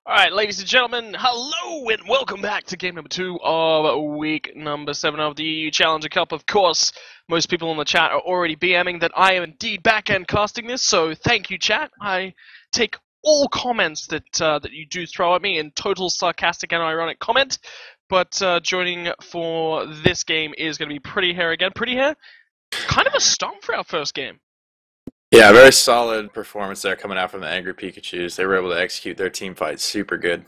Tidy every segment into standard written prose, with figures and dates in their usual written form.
Alright, ladies and gentlemen, hello and welcome back to game number 2 of week number 7 of the Challenger Cup. Of course, most people in the chat are already BMing that I am indeed back-end casting this, so thank you, chat. I take all comments that you do throw at me in total sarcastic and ironic comment, but joining for this game is going to be Pretty Hair again. Pretty Hair, kind of a stomp for our first game. Yeah, very solid performance there coming out from the Angry Pikachus. They were able to execute their team fight super good.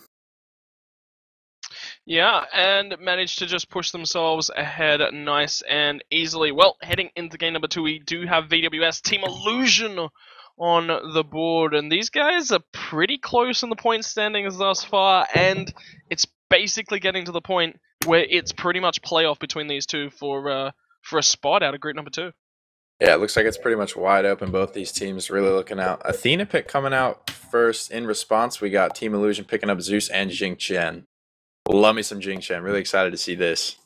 Yeah, and managed to just push themselves ahead nice and easily. Well, heading into game number 2, we do have VWS Team Illusion on the board, and these guys are pretty close in the point standings thus far, and it's basically getting to the point where it's pretty much playoff between these two for a spot out of group number 2. Yeah, it looks like it's pretty much wide open. Both these teams really looking out. Athena pick coming out first. In response, we got Team Illusion picking up Zeus and Jing Chen. Love me some Jing Chen. Really excited to see this.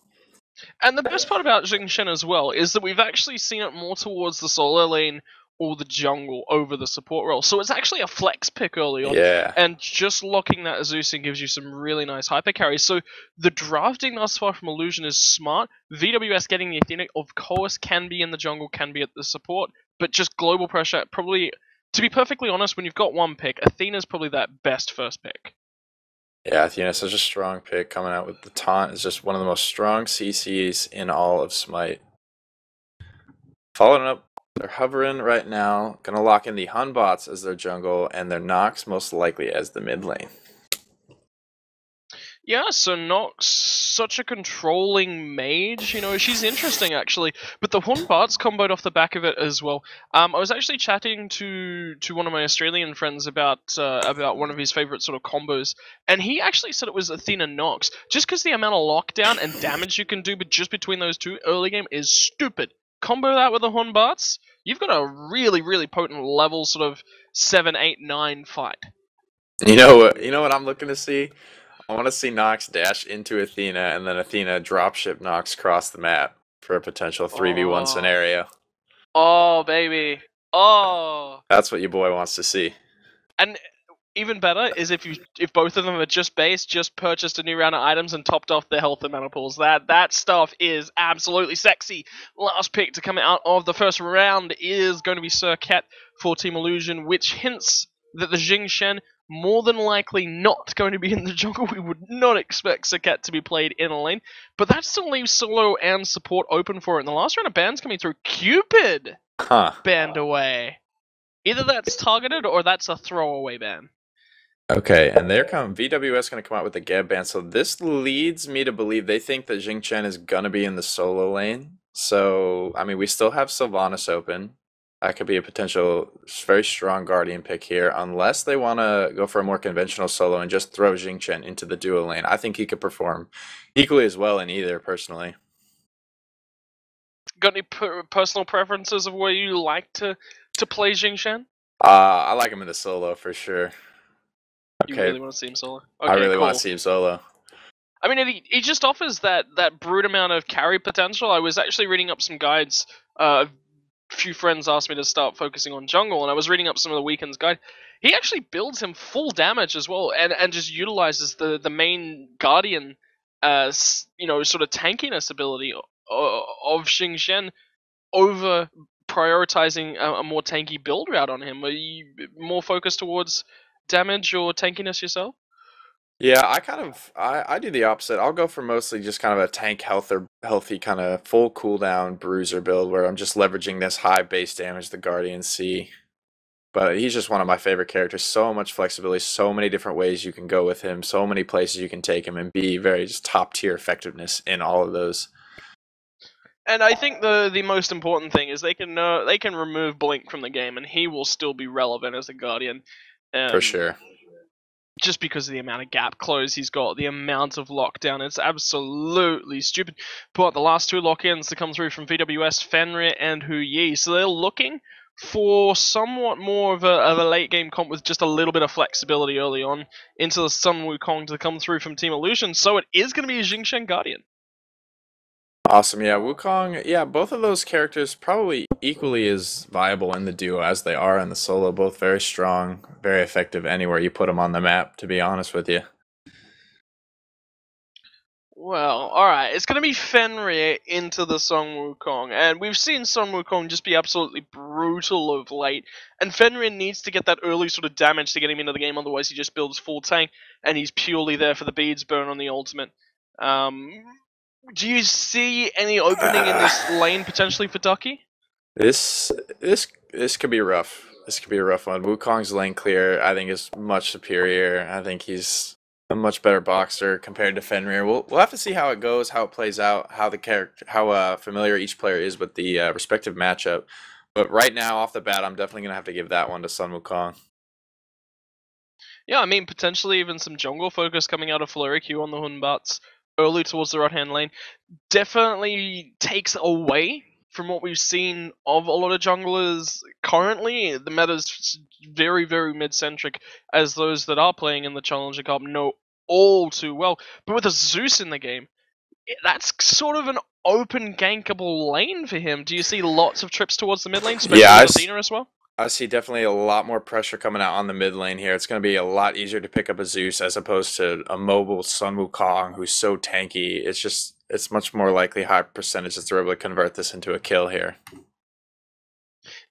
And the best part about Jing Chen as well is that we've actually seen it more towards the solo lane or the jungle over the support role. So it's actually a flex pick early on. Yeah. And just locking that Zeus in gives you some really nice hyper carries. So the drafting thus far from Illusion is smart. VWS getting the Athena, of course, can be in the jungle, can be at the support. But just global pressure, probably, to be perfectly honest, when you've got one pick, Athena's probably that best first pick. Yeah, Athena's such a strong pick coming out with the taunt. It's just one of the most strong CCs in all of Smite. Following up, they're hovering right now. Gonna lock in the Hun bots as their jungle and their Nox most likely as the mid lane. Yeah, so Nox, such a controlling mage, you know, she's interesting actually, but the Hun Bart's comboed off the back of it as well. I was actually chatting to one of my Australian friends about one of his favourite sort of combos, and he actually said it was Athena Nox, just because the amount of lockdown and damage you can do just between those two early game is stupid. Combo that with the Hun Barts, you've got a really, really potent level sort of 7, 8, 9 fight. You know what I'm looking to see? I want to see Nox dash into Athena and then Athena dropship Nox across the map for a potential 3v1 scenario. Oh, baby. Oh. That's what your boy wants to see. And even better is if both of them are just base, just purchased a new round of items and topped off their health and mana pools. That stuff is absolutely sexy. Last pick to come out of the first round is going to be Circuit for Team Illusion, which hints that the Jing Shen more than likely not going to be in the jungle. We would not expect Saket to be played in a lane, but that still leaves solo and support open for it. In the last round of bans coming through, Cupid banned away. Either that's targeted or that's a throwaway ban. Okay, and VWS going to come out with the Geb ban, so this leads me to believe they think that Jing Chen is going to be in the solo lane. So, I mean, we still have Sylvanas open. That could be a potential very strong Guardian pick here, unless they want to go for a more conventional solo and just throw Jing Chen into the duo lane. I think he could perform equally as well in either, personally. Got any personal preferences of where you like to play Jing Chen? I like him in the solo for sure. Okay. You really want to see him solo? Okay, I really want to see him solo. I mean, he just offers that brute amount of carry potential. I was actually reading up some guides. Few friends asked me to start focusing on jungle, and I was reading up some of the weekend's guide. He actually builds him full damage as well, and just utilizes the main Guardian, you know, sort of tankiness ability of Jing Shen over prioritizing a more tanky build route on him. Are you more focused towards damage or tankiness yourself? Yeah, I do the opposite. I'll go for mostly just kind of a tank healthy kind of full cooldown bruiser build where I'm just leveraging this high base damage the Guardians see. But he's just one of my favorite characters. So much flexibility, so many different ways you can go with him, so many places you can take him, and be very just top tier effectiveness in all of those. And I think the most important thing is they can remove Blink from the game, and he will still be relevant as a Guardian. For sure. Just because of the amount of gap close he's got, the amount of lockdown, it's absolutely stupid. But the last two lock-ins to come through from VWS, Fenrir and Hu Yi, so they're looking for somewhat more of a late game comp with just a little bit of flexibility early on into the Sun Wukong to come through from Team Illusion, so it is going to be a Jing Shen Guardian. Awesome. Yeah, Wukong. Yeah, both of those characters probably equally as viable in the duo as they are in the solo. Both very strong, very effective anywhere you put them on the map, to be honest with you. Well, alright, it's gonna be Fenrir into the Song Wukong, and we've seen Song Wukong just be absolutely brutal of late, and Fenrir needs to get that early sort of damage to get him into the game, otherwise he just builds full tank, and he's purely there for the beads burn on the ultimate. Um, do you see any opening in this lane potentially for Ducky? This this could be rough. This could be a rough one. Wukong's lane clear, I think, is much superior. I think he's a much better boxer compared to Fenrir. We'll have to see how it goes, how it plays out, how the character, how familiar each player is with the respective matchup. But right now, off the bat, I'm definitely gonna have to give that one to Sun Wukong. Yeah, I mean, potentially even some jungle focus coming out of Flurry Q on the Hunbats early towards the right hand lane definitely takes away from what we've seen of a lot of junglers currently. The meta's very, very mid centric, as those that are playing in the Challenger Cup know all too well. But with a Zeus in the game, that's sort of an open gankable lane for him. Do you see lots of trips towards the mid lane, Yeah, especially with Athena as well? I see definitely a lot more pressure coming out on the mid lane here. It's going to be a lot easier to pick up a Zeus as opposed to a mobile Sun Wukong who's so tanky. It's much more likely high percentage that they're able to convert this into a kill here.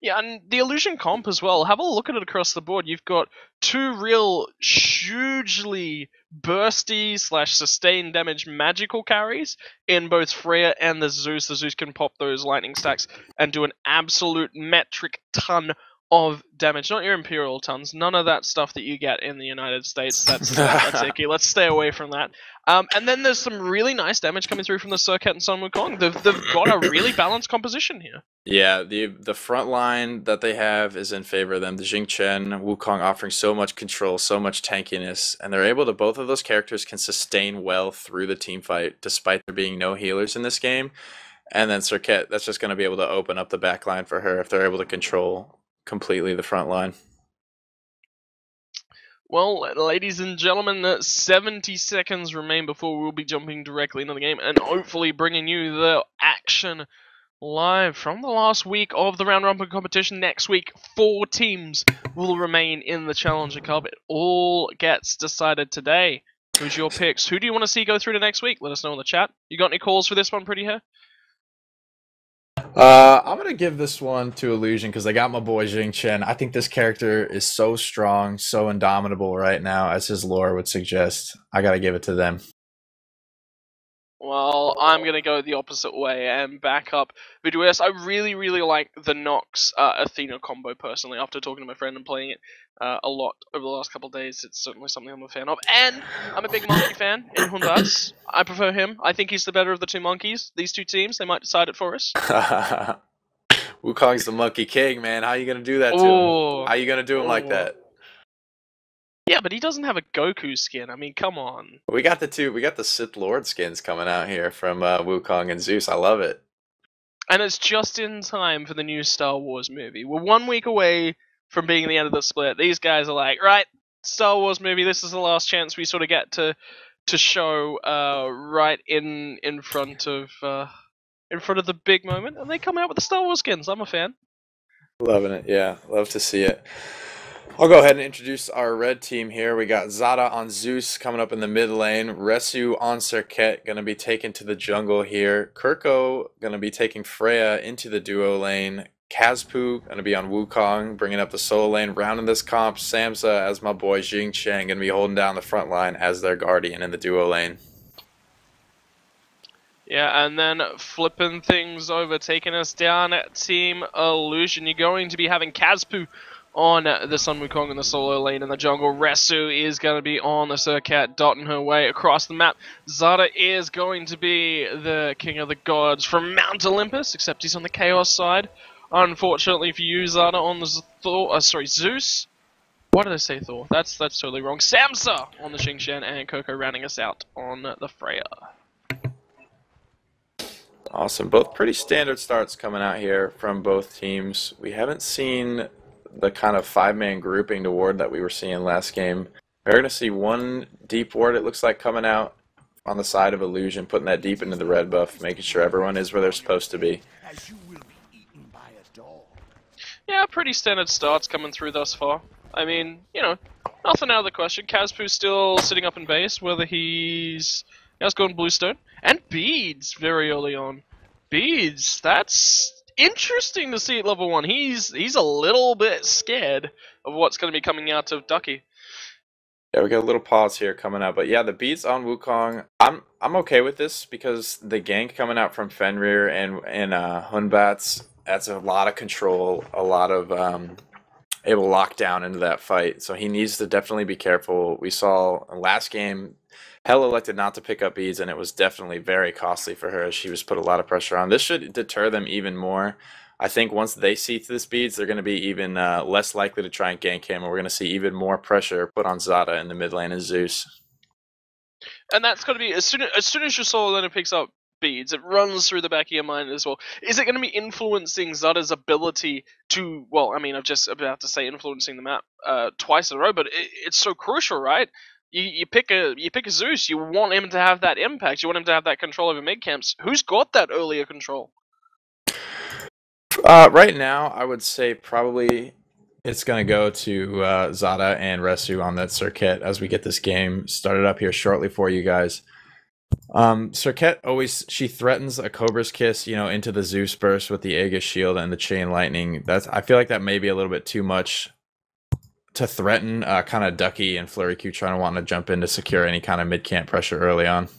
Yeah, and the illusion comp as well. Have a look at it across the board. You've got two real hugely bursty slash sustained damage magical carries in both Freya and the Zeus. The Zeus can pop those lightning stacks and do an absolute metric ton of damage. Not your Imperial tons. None of that stuff that you get in the United States. That's icky. Let's stay away from that. And then there's some really nice damage coming through from the Circuit and Sun Wukong. They've got a really balanced composition here. Yeah, the front line that they have is in favor of them. The Jing Chen, Wukong offering so much control, so much tankiness, and they're able to, both of those characters can sustain well through the team fight despite there being no healers in this game. And then Circuit, that's just going to be able to open up the back line for her if they're able to control completely the front line. Well, ladies and gentlemen, 70 seconds remain before we'll be jumping directly into the game and hopefully bringing you the action live from the last week of the round robin competition. Next week, 4 teams will remain in the Challenger Cup. It all gets decided today. Who's your picks? Who do you want to see go through to next week? Let us know in the chat. You got any calls for this one, Pretty Hair? I'm gonna give this one to Illusion because I got my boy Jing Chen. I think this character is so strong, so indomitable right now, as his lore would suggest. I gotta give it to them. Well, I'm going to go the opposite way and back up VWS. I really, really like the Nox Athena combo personally. After talking to my friend and playing it a lot over the last couple of days, it's certainly something I'm a fan of. And I'm a big monkey fan in Hundas. I prefer him. I think he's the better of the two monkeys. These two teams, they might decide it for us. Wukong's the Monkey King, man. How you gonna do that to him? How you gonna do him like that? Yeah, but he doesn't have a Goku skin. I mean, come on. We got the Sith Lord skins coming out here from Wukong and Zeus. I love it. And it's just in time for the new Star Wars movie. We're 1 week away from being the end of the split. These guys are like, right, Star Wars movie, this is the last chance we sort of get to show right in front of the big moment, and they come out with the Star Wars skins. I'm a fan. Loving it, yeah. Love to see it. I'll go ahead and introduce our red team here. We got Zada on Zeus coming up in the mid lane. Resu on Circuit, going to be taken to the jungle here. Kirko going to be taking Freya into the duo lane. Kazpu going to be on Wukong, bringing up the solo lane. Rounding this comp, Samsa as my boy Jing Chen, going to be holding down the front line as their guardian in the duo lane. Yeah, and then flipping things over, taking us down, Team Illusion. You're going to be having Kazpu on the Sun Wukong in the solo lane in the jungle. Resu is going to be on the Circuit, dotting her way across the map. Zada is going to be the King of the Gods from Mount Olympus, except he's on the Chaos side. Unfortunately for you, Zada on the Zeus. Why did I say Thor? That's totally wrong. Samsa on the Xingqian, and Coco rounding us out on the Freya. Awesome. Both pretty standard starts coming out here from both teams. We haven't seen the kind of 5-man grouping to ward that we were seeing last game. We're going to see one deep ward, it looks like, coming out on the side of Illusion, putting that deep into the red buff, making sure everyone is where they're supposed to be. Yeah, pretty standard starts coming through thus far. I mean, you know, nothing out of the question. Kazpu's still sitting up in base, whether he's going Bluestone. And Beads very early on. Beads, that's interesting to see at level 1. He's a little bit scared of what's going to be coming out of Ducky. Yeah, we got a little pause here coming up, but yeah, the beats on Wukong, I'm okay with this because the gank coming out from Fenrir and Hunbats, that's a lot of control, a lot of able to lock down into that fight. So he needs to definitely be careful. We saw last game, Hell elected not to pick up beads, and it was definitely very costly for her as she was put a lot of pressure on. This should deter them even more. I think once they see this beads, they're going to be even less likely to try and gank him, and we're going to see even more pressure put on Zada in the mid lane and Zeus. And that's going to be, as soon as your solo laner picks up beads, it runs through the back of your mind as well. Is it going to be influencing Zada's ability to, well, I mean, I'm just about to say influencing the map twice in a row, but it's so crucial, right? You pick a Zeus, you want him to have that impact, you want him to have that control over mid camps. Who's got that earlier control? Right now, I would say probably it's going to go to Zada and Resu on that Circuit as we get this game started up here shortly for you guys. Circuit always, she threatens a Cobra's Kiss, you know, into the Zeus burst with the Aegis shield and the Chain Lightning. I feel like that may be a little bit too much to threaten kind of Ducky and Flurry Q trying to want to jump in to secure any kind of mid-camp pressure early on.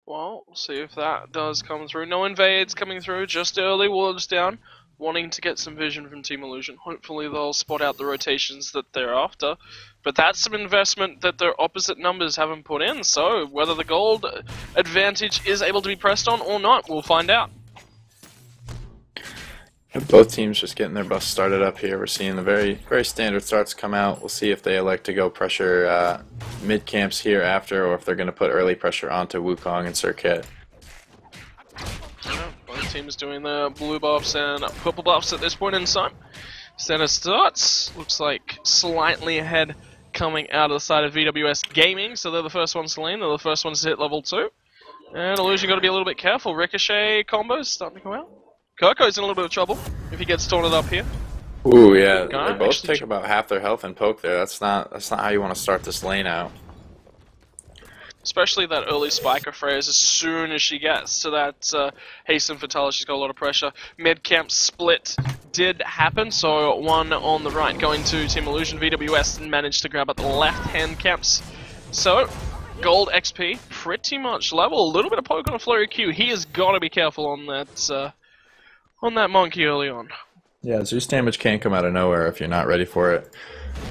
Well, we'll see if that does come through. No invades coming through, just early wards down, wanting to get some vision from Team Illusion. Hopefully they'll spot out the rotations that they're after. But that's some investment that their opposite numbers haven't put in, so whether the gold advantage is able to be pressed on or not, we'll find out. Both teams just getting their buffs started up here. We're seeing the very standard starts come out. We'll see if they elect to go pressure mid camps here after, or if they're going to put early pressure onto Wukong and Circuit. Yeah, both teams doing the blue buffs and purple buffs at this point in time. Standard starts, looks like slightly ahead coming out of the side of VWS Gaming, so they're the first ones to lane, they're the first ones to hit level 2. And Illusion got to be a little bit careful. Ricochet combos starting to come out. Kirko's in a little bit of trouble if he gets taunted up here. Ooh, yeah, they both take about half their health and poke there. That's not how you want to start this lane out. Especially that early spike of Freya's as soon as she gets to that hasten fatality, she's got a lot of pressure. Mid-camp split did happen, so one on the right going to Team Illusion. VWS managed to grab at the left-hand camps. So, gold XP, pretty much level. A little bit of poke on a Flurry Q. He has got to be careful on that monkey early on. Yeah, Zeus damage can't come out of nowhere if you're not ready for it.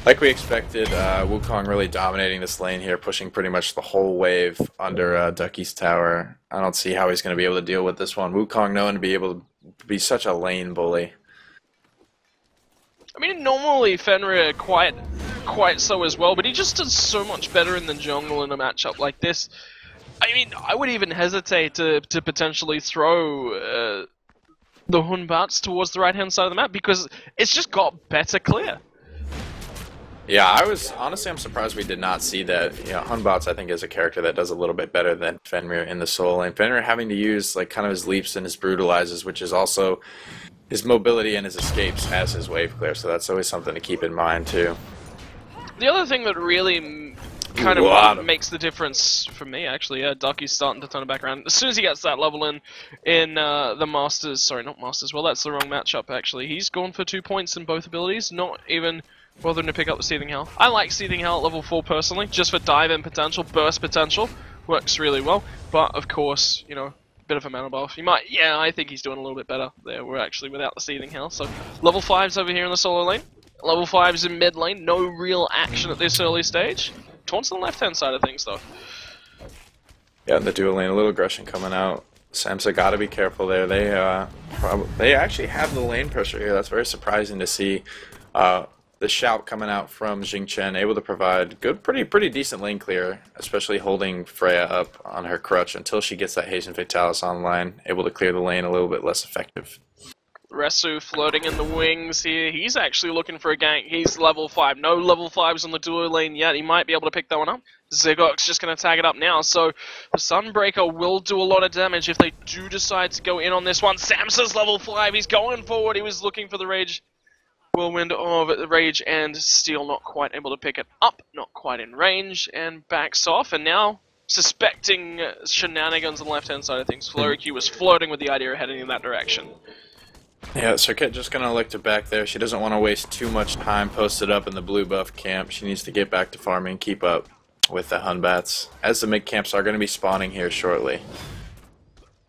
Like we expected, Wukong really dominating this lane here, pushing pretty much the whole wave under Ducky's tower. I don't see how he's going to be able to deal with this one. Wukong known to be able to be such a lane bully. I mean, normally Fenrir quite so as well, but he just does so much better in the jungle in a matchup like this. I mean, I would even hesitate to potentially throw the Hunbats towards the right-hand side of the map because it's just got better clear. Yeah, I'm surprised we did not see that. You know, Hunbots, I think, is a character that does a little bit better than Fenrir in the solo lane. Fenrir having to use like kind of his leaps and his brutalizes, which is also his mobility and his escapes as his wave clear, so that's always something to keep in mind too. The other thing that really kind of makes the difference for me, actually, Ducky's starting to turn it back around. As soon as he gets that level in the Masters, sorry, not Masters, well, that's the wrong matchup, actually. He's gone for 2 points in both abilities, not even bothering to pick up the Seething Hell. I like Seething Hell at level 4 personally, just for dive-in potential, burst potential. Works really well, but of course, you know, a bit of a mana buff. Yeah, I think he's doing a little bit better there. We're actually without the Seething Hell, so level 5's over here in the solo lane. Level 5's in mid lane, no real action at this early stage. Taunts on the left-hand side of things, though. Yeah, the dual lane, a little aggression coming out. Samsa got to be careful there. They actually have the lane pressure here. That's very surprising to see. The shout coming out from Jingchen, able to provide good, pretty decent lane clear, especially holding Freya up on her crutch until she gets that Hasten Fatalis online, able to clear the lane a little bit less effective. Resu floating in the wings here. He's actually looking for a gank. He's level 5. No level 5s on the duo lane yet. He might be able to pick that one up. Zigok's just going to tag it up now. So the Sunbreaker will do a lot of damage if they do decide to go in on this one. Samsa's level 5. He's going forward. He was looking for the Rage. Whirlwind of the Rage and Steel not quite able to pick it up. Not quite in range. And backs off. And now, suspecting shenanigans on the left-hand side of things, Flurry Q was floating with the idea of heading in that direction. Yeah, Circuit just gonna look to back there. She doesn't want to waste too much time posted up in the blue buff camp. She needs to get back to farming, keep up with the Hunbats, as the mid camps are going to be spawning here shortly.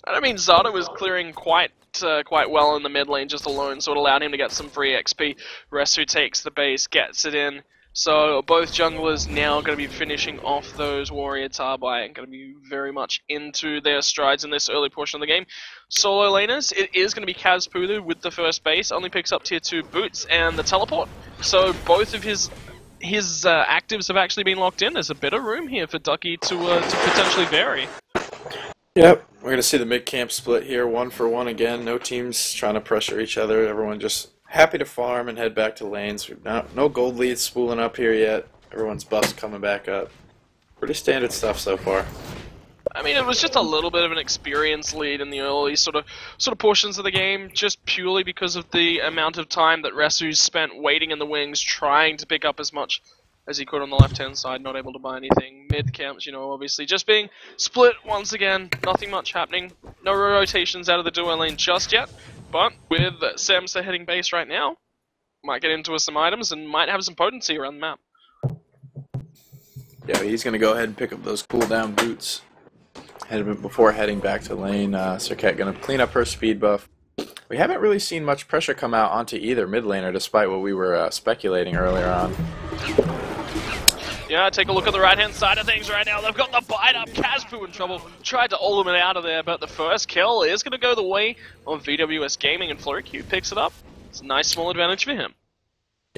I mean, Zada was clearing quite well in the mid lane just alone, so it allowed him to get some free XP. Resu takes the base, gets it in. So both junglers now going to be finishing off those Warrior Tarbai and going to be very much into their strides in this early portion of the game. Solo laners, it is going to be Kazpulu with the first base, only picks up tier 2 boots and the teleport. So both of his actives have actually been locked in. There's a bit of room here for Ducky to potentially vary. Yep, we're going to see the mid camp split here, 1 for 1 again. No teams trying to pressure each other. Everyone just happy to farm and head back to lanes. No gold leads spooling up here yet. Everyone's buffs coming back up. Pretty standard stuff so far. I mean, it was just a little bit of an experience lead in the early sort of portions of the game, just purely because of the amount of time that Resu spent waiting in the wings, trying to pick up as much as he could on the left-hand side, not able to buy anything. Mid camps, you know, obviously just being split once again, nothing much happening. No rotations out of the duo lane just yet. But with Samsa heading base right now, might get into some items and might have some potency around the map. Yeah, he's going to go ahead and pick up those cooldown boots before heading back to lane. Cirquette going to clean up her speed buff. We haven't really seen much pressure come out onto either mid laner, despite what we were speculating earlier on. Yeah, take a look at the right-hand side of things right now. They've got the bite up. Kazpu in trouble. Tried to ultimate out of there, but the first kill is going to go the way of VWS Gaming, and Flurry Q picks it up. It's a nice small advantage for him.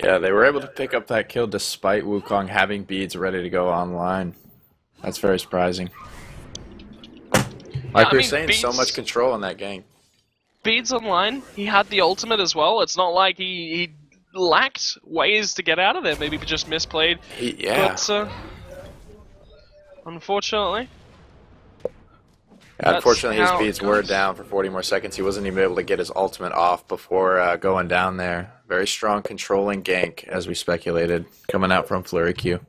Yeah, they were able to pick up that kill despite Wukong having beads ready to go online. That's very surprising. Like we were saying, so much control in that game. Beads online, he had the ultimate as well. It's not like he lacked ways to get out of there. Maybe just misplayed. Yeah. But, unfortunately. Yeah, unfortunately, his beads were down for 40 more seconds. He wasn't even able to get his ultimate off before going down there. Very strong controlling gank, as we speculated, coming out from Flurry Q.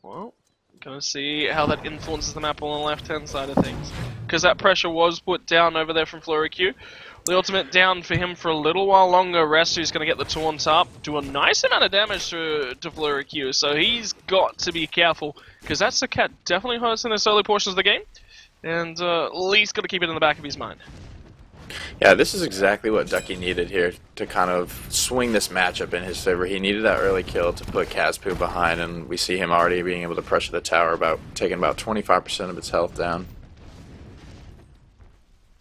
Well, gonna see how that influences the map on the left-hand side of things. Because that pressure was put down over there from Flurry Q. The ultimate down for him for a little while longer. Resu's going to get the taunt up, do a nice amount of damage to Flurry Q, so he's got to be careful, because that Sakat definitely hurts in this early portions of the game, and Lee's got to keep it in the back of his mind. Yeah, this is exactly what Ducky needed here to kind of swing this matchup in his favor. He needed that early kill to put Kazpu behind, and we see him already being able to pressure the tower, taking about 25% of its health down.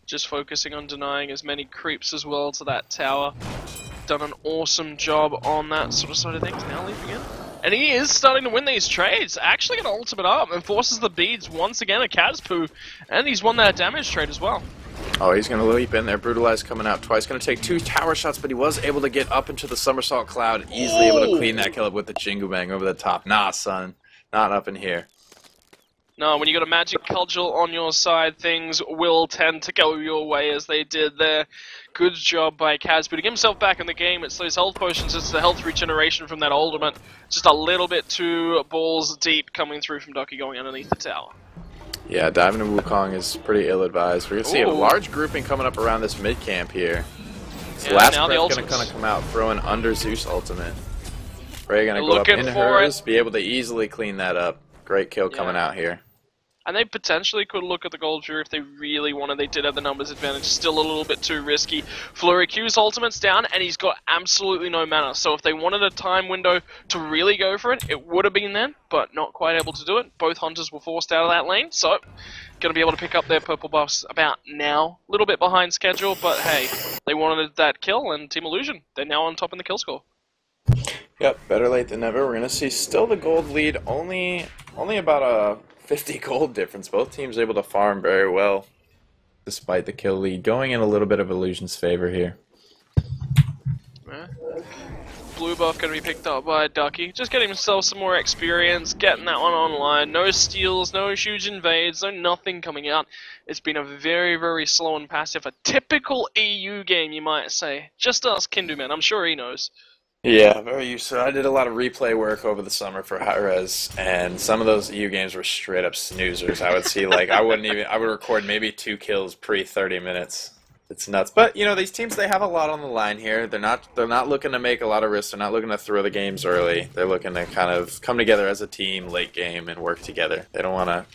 Just focusing on denying as many creeps as well to that tower. Done an awesome job on that sort of side of things. Now leaping in. And he is starting to win these trades. Actually going to ultimate up and forces the beads once again at Kazpu. And he's won that damage trade as well. Oh, he's going to leap in there. Brutalize coming out twice. Going to take 2 tower shots, but he was able to get up into the somersault cloud. Easily able to clean that kill up with the Jingu Bang over the top. Nah, son. Not up in here. No, when you got a magic cudgel on your side, things will tend to go your way as they did there. Good job by Kaz, putting himself back in the game. It's those health potions, it's the health regeneration from that ultimate. Just a little bit too balls deep coming through from Ducky going underneath the tower. Yeah, diving to Wukong is pretty ill-advised. We're going to see a large grouping coming up around this mid-camp here. This last breath going to kind of come out, throwing under Zeus ultimate. Ray going to go up into hers, be able to easily clean that up. Great kill coming out here. And they potentially could look at the Gold Fury if they really wanted. They did have the numbers advantage. Still a little bit too risky. Flurry Q's ultimate's down, and he's got absolutely no mana. So if they wanted a time window to really go for it, it would have been then, but not quite able to do it. Both hunters were forced out of that lane, so going to be able to pick up their purple buffs about now. A little bit behind schedule, but hey, they wanted that kill, and Team Illusion, they're now on top in the kill score. Yep, better late than never. We're going to see still the gold lead, only about a 50 gold difference. Both teams able to farm very well. despite the kill lead, going in a little bit of Illusion's favor here. Yeah. Blue buff going to be picked up by Ducky. Just getting himself some more experience, getting that one online. No steals, no huge invades, no nothing coming out. It's been a very, very slow and passive. A typical EU game, you might say. Just ask Kinduman, I'm sure he knows. Yeah, very used to it. I did a lot of replay work over the summer for hi-rez, and some of those EU games were straight up snoozers. I would see, like, I would record maybe 2 kills pre 30 minutes. It's nuts. But, you know, these teams, they have a lot on the line here. They're not looking to make a lot of risks. They're not looking to throw the games early. They're looking to kind of come together as a team late game and work together. They don't want to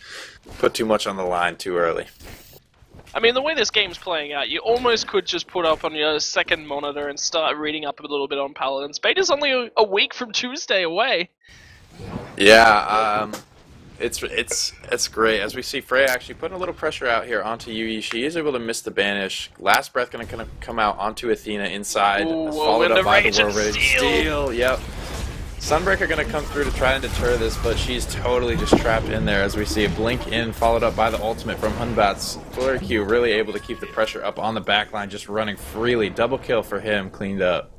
put too much on the line too early. I mean, the way this game's playing out, you almost could just put up on your second monitor and start reading up a little bit on Paladins. Beta's only a week from Tuesday away. Yeah, it's great. As we see Freya actually putting a little pressure out here onto Yui. She is able to miss the banish. Last breath going to come out onto Athena inside. Ooh, followed up by the Rage and Whirlwind Steel. Yep. Sunbreaker going to come through to try and deter this, but she's totally just trapped in there as we see a blink in, followed up by the ultimate from Hunbat's. Flurry Q really able to keep the pressure up on the backline, just running freely. Double kill for him, cleaned up.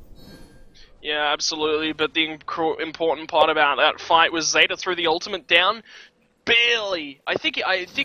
Yeah, absolutely, but the important part about that fight was Zeta threw the ultimate down. Barely. I think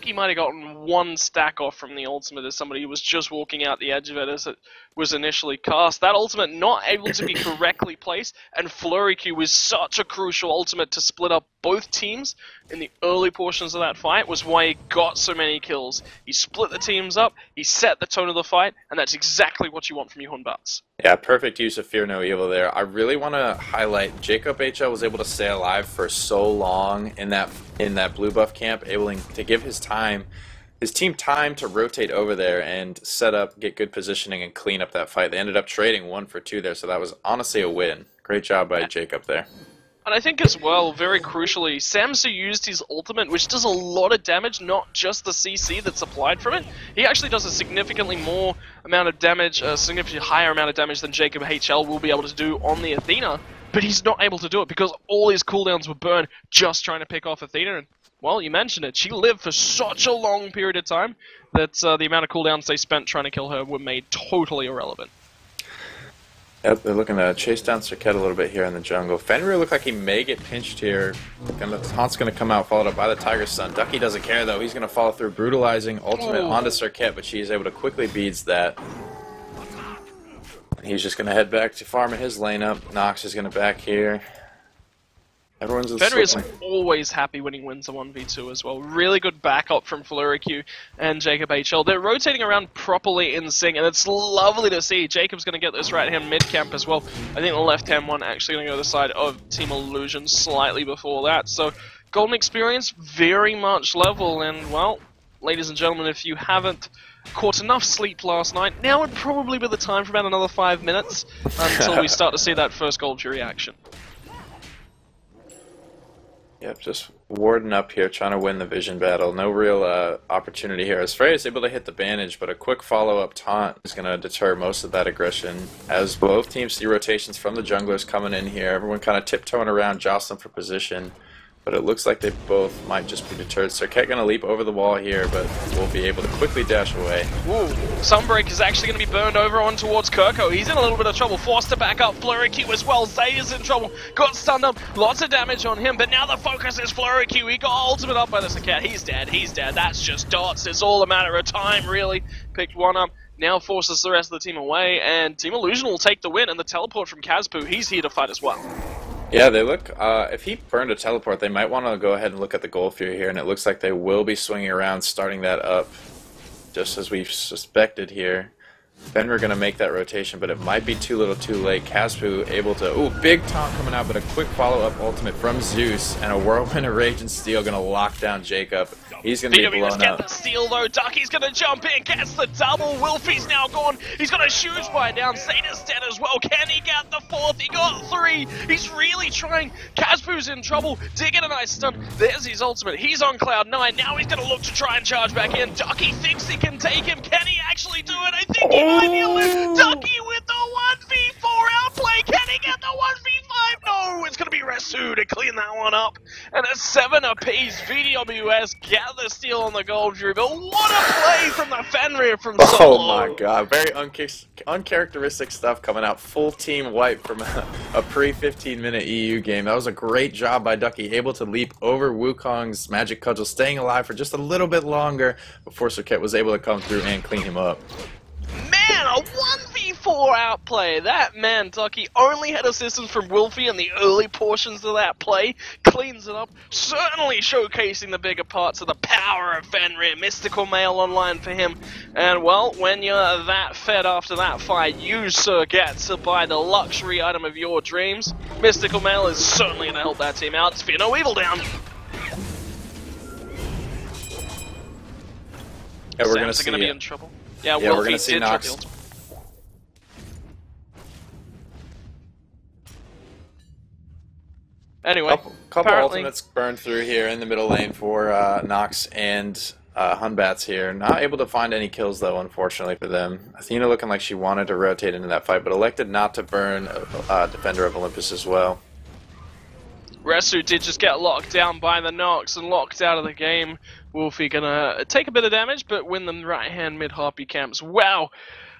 he might have gotten 1 stack off from the ultimate as somebody who was just walking out the edge of it as it was initially cast. That ultimate not able to be correctly placed, and Flurry Q was such a crucial ultimate to split up both teams in the early portions of that fight, was why he got so many kills. He split the teams up, he set the tone of the fight, and that's exactly what you want from your Hunbats. Yeah, perfect use of Fear No Evil there. I really want to highlight Jacob HL was able to stay alive for so long in that blue buff camp, able to give his team time to rotate over there and set up, get good positioning, and clean up that fight. They ended up trading 1 for 2 there, so that was honestly a win. Great job by Jacob there. And I think as well, very crucially, Samsu used his ultimate, which does a lot of damage, not just the CC that's applied from it. He actually does a significantly more amount of damage, a significantly higher amount of damage than Jacob HL will be able to do on the Athena, but he's not able to do it because all his cooldowns were burned just trying to pick off Athena. And, well, you mentioned it, she lived for such a long period of time that the amount of cooldowns they spent trying to kill her were made totally irrelevant. Yep, they're looking to chase down Circuit a little bit here in the jungle. Fenrir looked like he may get pinched here. Taunt's going to come out, followed up by the Tiger Sun. Ducky doesn't care, though. He's going to follow through, brutalizing ultimate onto Circuit, but she is able to quickly beads that. He's just going to head back to farming his lane up. Nox is going to back here. Everyone's in Fenrir is always happy when he wins a 1v2 as well. Really good backup from Flurry Q and Jacob HL. They're rotating around properly in sync, and it's lovely to see. Jacob's going to get this right-hand mid-camp as well. I think the left-hand one actually going to go to the side of Team Illusion slightly before that. So, Golden Experience, very much level, and, well, ladies and gentlemen, if you haven't caught enough sleep last night, now would probably be the time for about another 5 minutes until we start to see that first Gold Fury action. Yep, just warding up here, trying to win the vision battle. No real opportunity here. As Freya is able to hit the bandage, but a quick follow-up taunt is going to deter most of that aggression. As both teams see rotations from the junglers coming in here, everyone kind of tiptoeing around, jostling for position. But it looks like they both might just be deterred. Circuit going to leap over the wall here, but will be able to quickly dash away. Ooh, Sunbreak is actually going to be burned over on towards Kirko. He's in a little bit of trouble, forced to back up. Flurry Q as well. Zeta's in trouble, got stunned up, lots of damage on him, but now the focus is Flurry Q. He got ultimate up by the Circuit. He's dead, he's dead. That's just dots. It's all a matter of time, really. Picked one up, now forces the rest of the team away, and Team Illusion will take the win, and the teleport from Kazpu, he's here to fight as well. Yeah, they look, if he burned a teleport, they might want to go ahead and look at the Gold Fury here, and it looks like they will be swinging around, starting that up, just as we've suspected here. Then we're going to make that rotation, but it might be too little too late. Kazpu able to, ooh, big taunt coming out, but a quick follow-up ultimate from Zeus, and a Whirlwind of Rage and Steel going to lock down Jacob. He's going to be blown get up. The steal though, Ducky's going to jump in, gets the double, Wilfie's now gone, he's got a shoes by down, Zeta's dead as well, can he get the 4th? He got 3, he's really trying, Kazpu's in trouble, did get a nice stun, there's his ultimate, he's on cloud 9, now he's going to look to try and charge back in, Ducky thinks he can take him, can he actually do it? I think he might be able to, Ducky with the 1v4 outplay. Can he get the 1v5? No, it's going to be Resu to clean that one up. And a 7 apiece. VWS get the steal on the gold drew. But what a play from the Fenrir from Solo. Oh my god, very uncharacteristic stuff coming out. Full team wipe from a pre-15-minute EU game. That was a great job by Ducky, able to leap over Wukong's Magic Cudgel, staying alive for just a little bit longer before Serket was able to come through and clean him up. Man, a 1v4 outplay. That man, Ducky, only had assistance from Wolfie in the early portions of that play. Cleans it up, certainly showcasing the bigger parts of the power of Fenrir. Mystical Mail online for him. And, well, when you're that fed after that fight, you, sir, get to buy the luxury item of your dreams. Mystical Mail is certainly going to help that team out. It's Fear No Evil down. Yeah, we're Sam's going to be in trouble. Yeah, we're Wolfie gonna see did drop Nox. the ultimate. Anyway, couple apparently ultimates burned through here in the middle lane for Nox and Hunbats here. Not able to find any kills though, unfortunately for them. Athena looking like she wanted to rotate into that fight, but elected not to burn Defender of Olympus as well. Resu did just get locked down by the Nox and locked out of the game. Wolfie gonna take a bit of damage, but win them right-hand mid-harpy camps. Wow,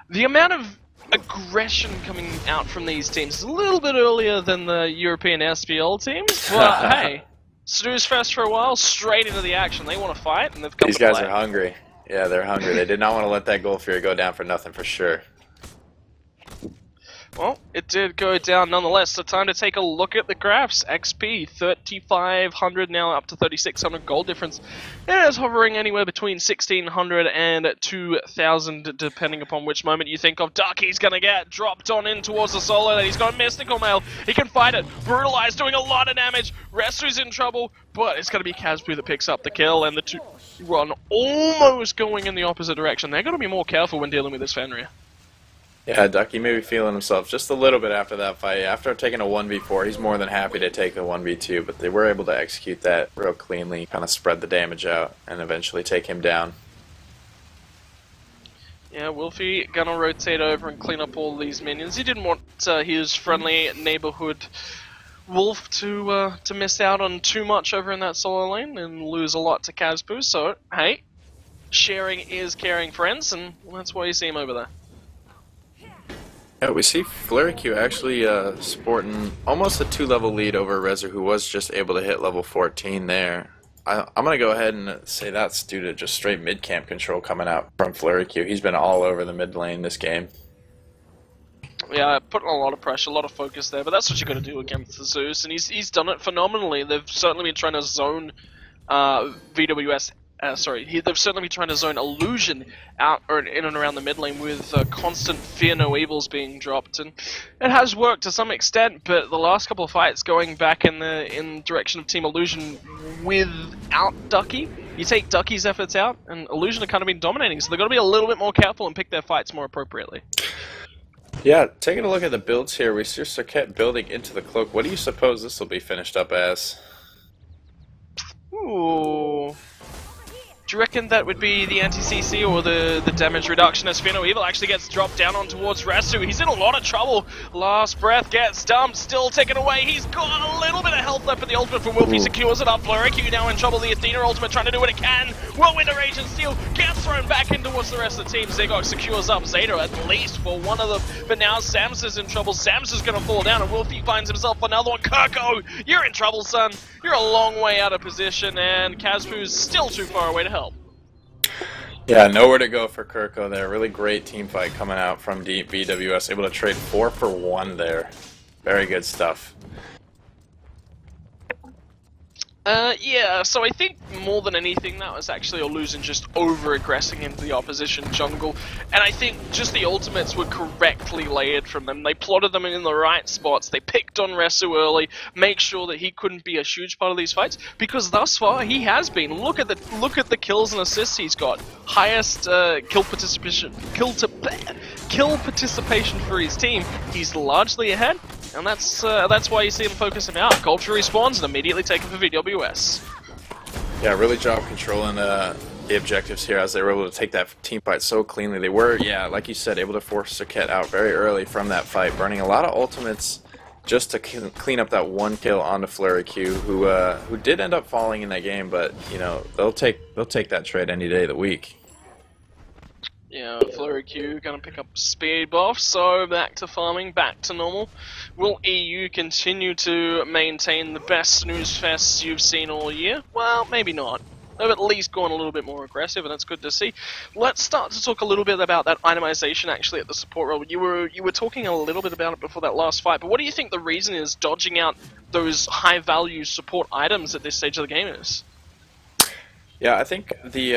the amount of aggression coming out from these teams is a little bit earlier than the European SPL teams, but hey, snooze fest for a while, straight into the action. They want to fight, and they've come These to guys play. are hungry. Yeah, they're hungry. They did not want to let that Gold Fury go down for nothing for sure. Well, it did go down nonetheless, so time to take a look at the graphs. XP, 3,500 now up to 3,600 gold difference. It is hovering anywhere between 1,600 and 2,000, depending upon which moment you think of. Ducky's gonna get dropped on in towards the solo, and he's got Mystical Mail. He can fight it. Brutalize doing a lot of damage. Resu's in trouble, but it's gonna be Kazbu that picks up the kill, and the two run almost going in the opposite direction. They're gonna be more careful when dealing with this Fenrir. Yeah, Ducky may be feeling himself just a little bit after that fight. After taking a 1v4, he's more than happy to take a 1v2, but they were able to execute that real cleanly, kind of spread the damage out, and eventually take him down. Yeah, Wolfie gonna rotate over and clean up all these minions. He didn't want his friendly neighborhood Wolf to miss out on too much over in that solo lane and lose a lot to Kazbu, so hey, sharing is caring, friends, and that's why you see him over there. Yeah, we see Flurry Q actually sporting almost a 2-level lead over Rezer, who was just able to hit level 14 there. I'm going to go ahead and say that's due to just straight mid-camp control coming out from Flurry Q. He's been all over the mid lane this game. Yeah, putting a lot of pressure, a lot of focus there, but that's what you got to do against the Zeus, and he's done it phenomenally. They've certainly been trying to zone VWS. They've certainly been trying to zone Illusion out or in and around the mid lane with constant Fear No Evils being dropped, and it has worked to some extent. But the last couple of fights going back in the direction of Team Illusion without Ducky, you take Ducky's efforts out, and Illusion have kind of been dominating. So they've got to be a little bit more careful and pick their fights more appropriately. Yeah, taking a look at the builds here, we see Serket building into the cloak. What do you suppose this will be finished up as? Ooh. Do you reckon that would be the anti-CC or the damage reduction as Fear No Evil actually gets dropped down on towards Resu? He's in a lot of trouble. Last breath gets dumped, still taken away. He's got a little bit of health left for the ultimate from Wolfie. Secures it up. Flurriku now in trouble. The Athena ultimate trying to do what it can. Whirlwind Rage and Steel gets thrown back in towards the rest of the team. Zigok secures up Zeta at least for one of them. But now Sams is in trouble. Sams is going to fall down and Wolfie finds himself another one. Kirko, you're in trouble, son. You're a long way out of position and Kazpu's still too far away to help. Yeah, nowhere to go for Kirko there. Really great team fight coming out from VWS. Able to trade 4 for 1 there. Very good stuff. Yeah, so I think more than anything that was actually Illusion just over-aggressing into the opposition jungle, and I think just the ultimates were correctly layered from them. They plotted them in the right spots, they picked on Resu early, make sure that he couldn't be a huge part of these fights, because thus far he has been. Look at the kills and assists he's got. Highest kill participation for his team. He's largely ahead. And that's why you see him focus him out. Gold Fury spawns and immediately take him for VWS. Yeah, really job controlling the objectives here as they were able to take that team fight so cleanly. They were, yeah, like you said, able to force Serket out very early from that fight, burning a lot of ultimates just to clean up that one kill onto Flurry Q, who did end up falling in that game, but you know they'll take that trade any day of the week. Yeah, Flurry Q gonna pick up speed buff, so back to farming, back to normal. Will EU continue to maintain the best snooze fest you've seen all year? Well, maybe not. They've at least gone a little bit more aggressive, and that's good to see. Let's start to talk a little bit about that itemization actually at the support role. You were talking a little bit about it before that last fight, but what do you think the reason is dodging out those high value support items at this stage of the game is? Yeah, I think the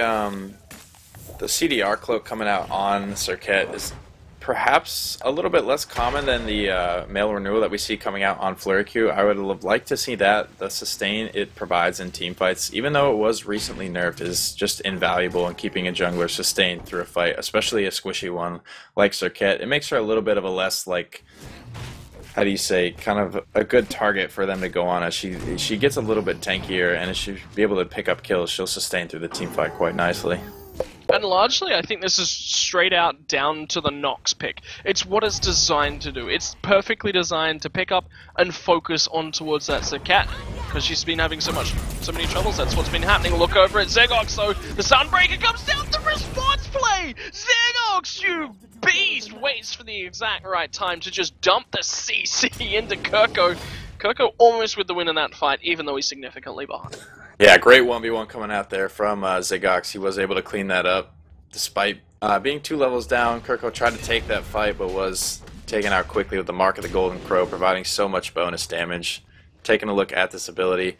CDR cloak coming out on Serket is perhaps a little bit less common than the male renewal that we see coming out on Flurry Q. I would have liked to see that. The sustain it provides in team fights, even though it was recently nerfed, is just invaluable in keeping a jungler sustained through a fight, especially a squishy one like Serket. It makes her a little bit of a less, like, how do you say, kind of a good target for them to go on as she gets a little bit tankier, and if she be able to pick up kills, she'll sustain through the team fight quite nicely. And largely, I think this is straight out down to the Nox pick. It's what it's designed to do. It's perfectly designed to pick up and focus on towards that Serket, because she's been having so many troubles. That's what's been happening. Look over at Zegox, so the Sunbreaker comes down. The response play! Zegox, you beast! Waits for the exact right time to just dump the CC into Kirko. Kirko almost with the win in that fight, even though he's significantly behind. Yeah, great 1v1 coming out there from Zegox. He was able to clean that up. Despite being 2 levels down, Kirko tried to take that fight, but was taken out quickly with the Mark of the Golden Crow, providing so much bonus damage. Taking a look at this ability.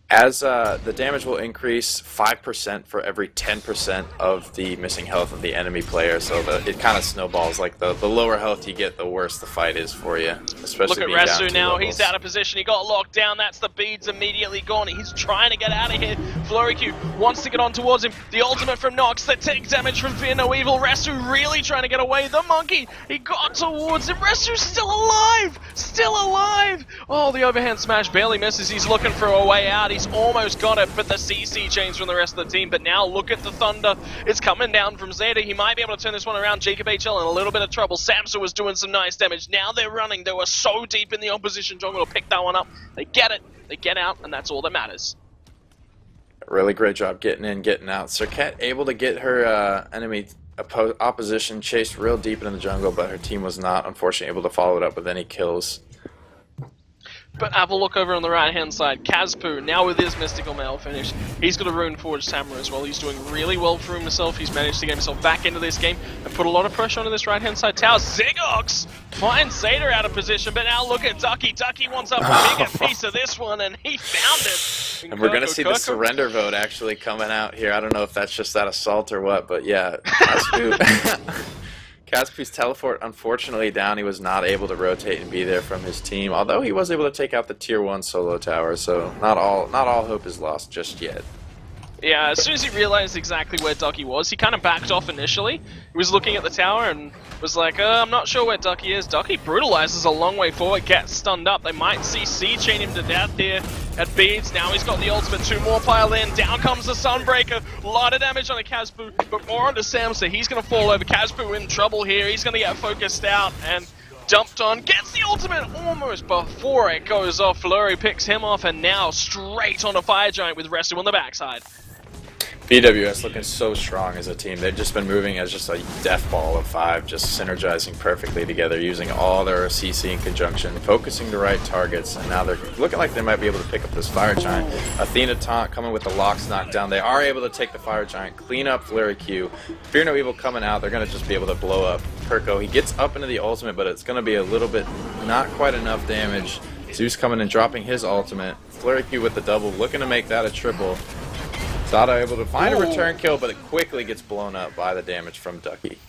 As the damage will increase 5% for every 10% of the missing health of the enemy player, so it kind of snowballs. Like the lower health you get, the worse the fight is for you. Especially look at Resu now, he's out of position, he got locked down, that's the beads immediately gone. He's trying to get out of here. Flurry Q wants to get on towards him. The ultimate from Nox, the take damage from Fear No Evil. Resu really trying to get away. The monkey, he got towards him. Resu's still alive! Still alive! Oh, the overhand smash barely misses. He's looking for a way out. He's almost got it, but the CC changed from the rest of the team. But now look at the thunder. It's coming down from Zeta. He might be able to turn this one around. Jacob HL in a little bit of trouble. Samsa was doing some nice damage. Now they're running. They were so deep in the opposition jungle to pick that one up. They get it. They get out, and that's all that matters. Really great job getting in, getting out. Serket able to get her opposition chased real deep into the jungle, but her team was not, unfortunately, able to follow it up with any kills. But have a look over on the right-hand side. Kazpu, now with his Mystical Mail finish, he's got a Rune Forged Hammer as well. He's doing really well for himself. He's managed to get himself back into this game and put a lot of pressure onto this right-hand side tower. Zegox finds Zeta out of position, but now look at Ducky. Ducky wants up a bigger piece of this one, and he found it. And we're going to see the surrender vote actually coming out here. I don't know if that's just that assault or what, but yeah. Kazpu's teleport unfortunately down. He was not able to rotate and be there from his team, although he was able to take out the tier 1 solo tower, so not all hope is lost just yet. Yeah, as soon as he realized exactly where Ducky was, he kind of backed off initially. He was looking at the tower and was like, I'm not sure where Ducky is. Ducky brutalizes a long way forward, gets stunned up. They might CC chain him to death here at Beads. Now he's got the ultimate, 2 more pile in. Down comes the Sunbreaker. A lot of damage on the Kazpu, but more onto Samsa. He's going to fall over. Kazpu in trouble here. He's going to get focused out and dumped on. Gets the ultimate almost before it goes off. Flurry picks him off, and now straight on a Fire Giant with Resu on the backside. BWS looking so strong as a team. They've just been moving as just a death ball of 5, just synergizing perfectly together, using all their CC in conjunction, focusing the right targets, and now they're looking like they might be able to pick up this Fire Giant. Athena taunt coming with the locks knocked down. They are able to take the Fire Giant, clean up Flurry Q. Fear No Evil coming out. They're going to just be able to blow up Kirko. He gets up into the ultimate, but it's going to be a little bit, not quite enough damage. Zeus coming and dropping his ultimate. Flurry Q with the double, looking to make that a triple. Zada able to find a return kill, but it quickly gets blown up by the damage from Ducky.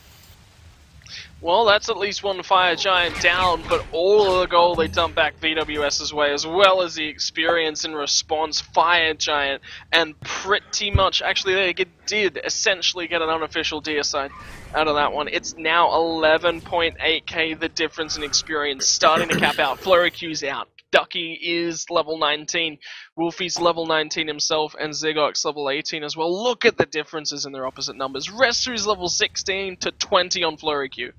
Well, that's at least one Fire Giant down, but all of the gold they dump back VWS's way, as well as the experience in response. Fire Giant, and pretty much, actually they did essentially get an unofficial deicide out of that one. It's now 11.8k the difference in experience, starting to cap out. Flurry Q's out. Ducky is level 19, Wolfie's level 19 himself, and Zigok's level 18 as well. Look at the differences in their opposite numbers. Restu's level 16 to 20 on Flurry Q.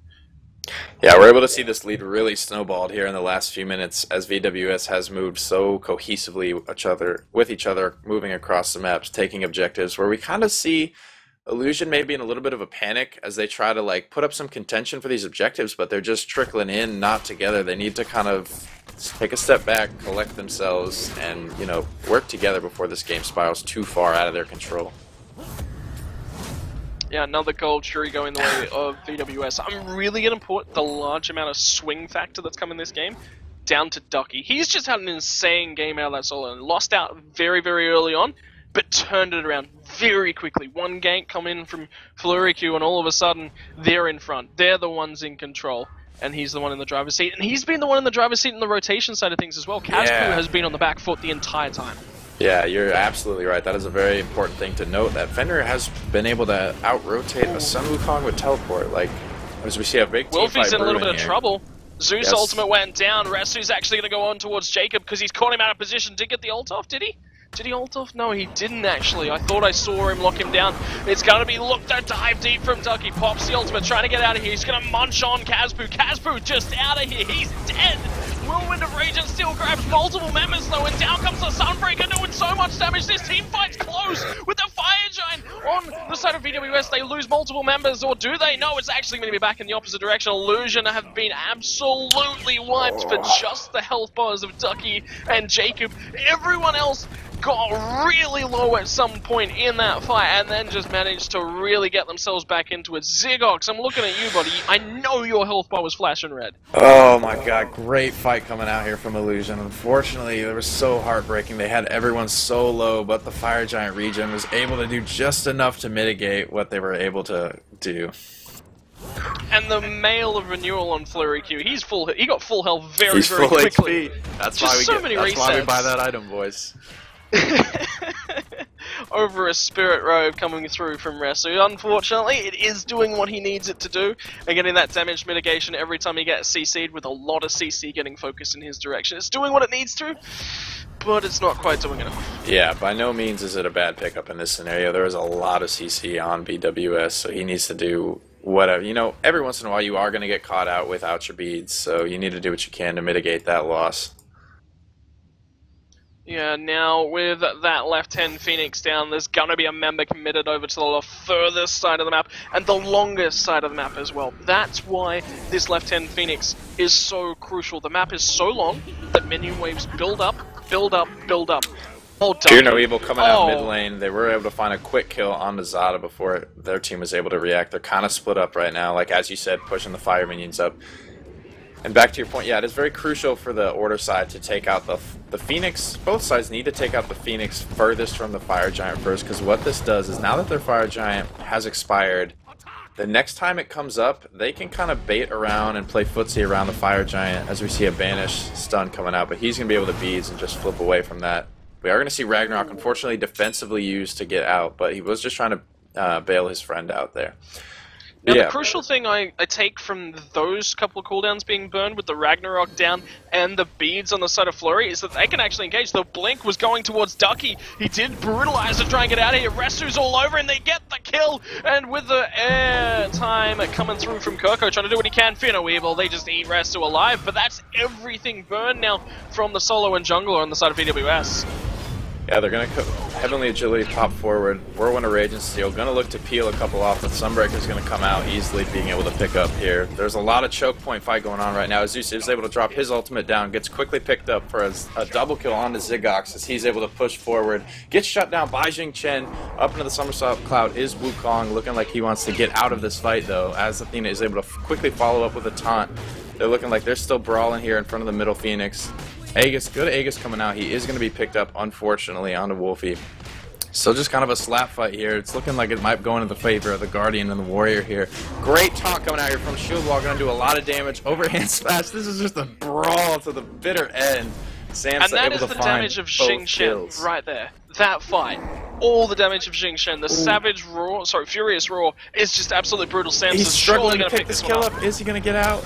Yeah, we're able to see this lead really snowballed here in the last few minutes as VWS has moved so cohesively with each other, moving across the maps, taking objectives, where we kind of see Illusion maybe in a little bit of a panic as they try to like put up some contention for these objectives, but they're just trickling in, not together. They need to kind of take a step back, collect themselves, and, you know, work together before this game spirals too far out of their control. Yeah, another gold jury going the way of VWS. I'm really going to put the large amount of swing factor that's come in this game down to Ducky. He's just had an insane game out of that solo and lost out very, very early on, but turned it around very quickly. One gank come in from Flurry Q, and all of a sudden, they're in front. They're the ones in control, and he's the one in the driver's seat. And he's been the one in the driver's seat in the rotation side of things as well. Kazpu has been on the back foot the entire time. Yeah, you're absolutely right. That is a very important thing to note, that Fender has been able to out-rotate a Sun Wukong with teleport. Like, as we see a big team fight Wolfie's in a little bit of here. trouble. Zeus' ultimate went down. Restu's actually going to go on towards Jacob because he's caught him out of position. Did get the ult off, did he? Did he ult off? No, he didn't actually. I thought I saw him lock him down. It's going to be looked at, dive deep from Ducky. Pops the ultimate, trying to get out of here. He's going to munch on Kazpu. Kazpu just out of here. He's dead. Whirlwind of Radiance still grabs multiple members though, and down comes the Sunbreaker doing so much damage. This team fight's close with the Fire Giant on the side of VWS. They lose multiple members, or do they? No, it's actually going to be back in the opposite direction. Illusion have been absolutely wiped for just the health bars of Ducky and Jacob. Everyone else got really low at some point in that fight and then just managed to really get themselves back into it. Zigox, I'm looking at you, buddy. I know your health bar was flashing red. Oh my god, great fight coming out here from Illusion. Unfortunately, it was so heartbreaking. They had everyone so low, but the Fire Giant regen was able to do just enough to mitigate what they were able to do. And the Mail of Renewal on Flurry Q, he got full health very, He's very full quickly. HP. That's just why we buy that item, boys. Over a Spirit Robe coming through from Resu. Unfortunately, it is doing what he needs it to do, and getting that damage mitigation every time he gets CC'd, with a lot of CC getting focused in his direction. It's doing what it needs to, but it's not quite doing enough. Yeah, by no means is it a bad pickup in this scenario. There is a lot of CC on BWS, so he needs to do whatever. You know, every once in a while you are going to get caught out without your beads, so you need to do what you can to mitigate that loss. Yeah, now with that left-hand Phoenix down, there's gonna be a member committed over to the furthest side of the map, and the longest side of the map as well. That's why this left-hand Phoenix is so crucial. The map is so long that minion waves build up, build up, build up. Fear No Evil coming out mid lane. They were able to find a quick kill on the Zada before their team was able to react. They're kind of split up right now, like as you said, pushing the fire minions up. And back to your point, yeah, it is very crucial for the Order side to take out the Phoenix. Both sides need to take out the Phoenix furthest from the Fire Giant first, because what this does is now that their Fire Giant has expired, the next time it comes up, they can kind of bait around and play footsie around the Fire Giant, as we see a Banish stun coming out, but he's going to be able to beads and just flip away from that. We are going to see Ragnarok, unfortunately, defensively used to get out, but he was just trying to bail his friend out there. Now, the crucial thing I take from those couple of cooldowns being burned with the Ragnarok down and the beads on the side of Flurry is that they can actually engage. The Blink was going towards Ducky. He did brutalize to try and get out of here. Restu's all over and they get the kill. And with the air time coming through from Kirko, trying to do what he can, Fear No Evil, they just eat Restu alive. But that's everything burned now from the solo and jungler on the side of VWS. Yeah, they're going to Heavenly Agility pop forward. Whirlwind of Rage and Steel. Going to look to peel a couple off, but Sunbreaker's going to come out easily, being able to pick up here. There's a lot of choke point fight going on right now. Zeus is able to drop his ultimate down, gets quickly picked up for a double kill onto Zigox as he's able to push forward. Gets shut down by Jing Chen. Up into the somersault cloud is Wukong, looking like he wants to get out of this fight, though, as Athena is able to quickly follow up with a taunt. They're looking like they're still brawling here in front of the middle Phoenix. Aegis, good Aegis coming out. He is going to be picked up, unfortunately, onto Wolfie. So just kind of a slap fight here. It's looking like it might go into the favor of the Guardian and the Warrior here. Great taunt coming out here from Shield Wall. Going to do a lot of damage. Overhand smash. This is just a brawl to the bitter end. Sam's and that able is to the find damage of Xing Shen right there. That fight. All the damage of Xing Shen. The Savage Roar, sorry, Furious Roar is just absolutely brutal. Sam's He's struggling to pick this kill up. Is he going to get out?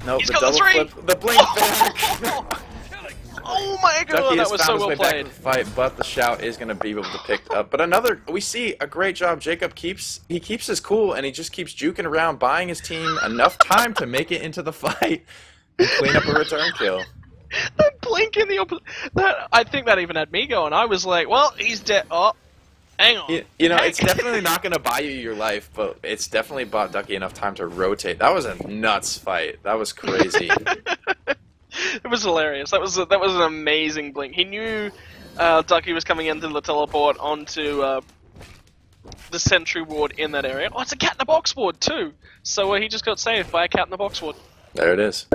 Nope, He's the got double the three. flip. The blink back. Oh my god, Ducky that has was found so his well way back played. to the fight, but the shout is going to be able to pick up. But we see a great job. Jacob keeps his cool, and he just keeps juking around, buying his team enough time to make it into the fight and clean up a return kill. That blink in the opposite. That I think that even had me going. I was like, well, he's dead. Oh, hang on. You know, it's definitely not going to buy you your life, but it's definitely bought Ducky enough time to rotate. That was a nuts fight. That was crazy. It was hilarious. That was an amazing blink. He knew Ducky was coming into the teleport onto the sentry ward in that area. Oh, it's a cat in the box ward too. So he just got saved by a cat in the box ward. There it is.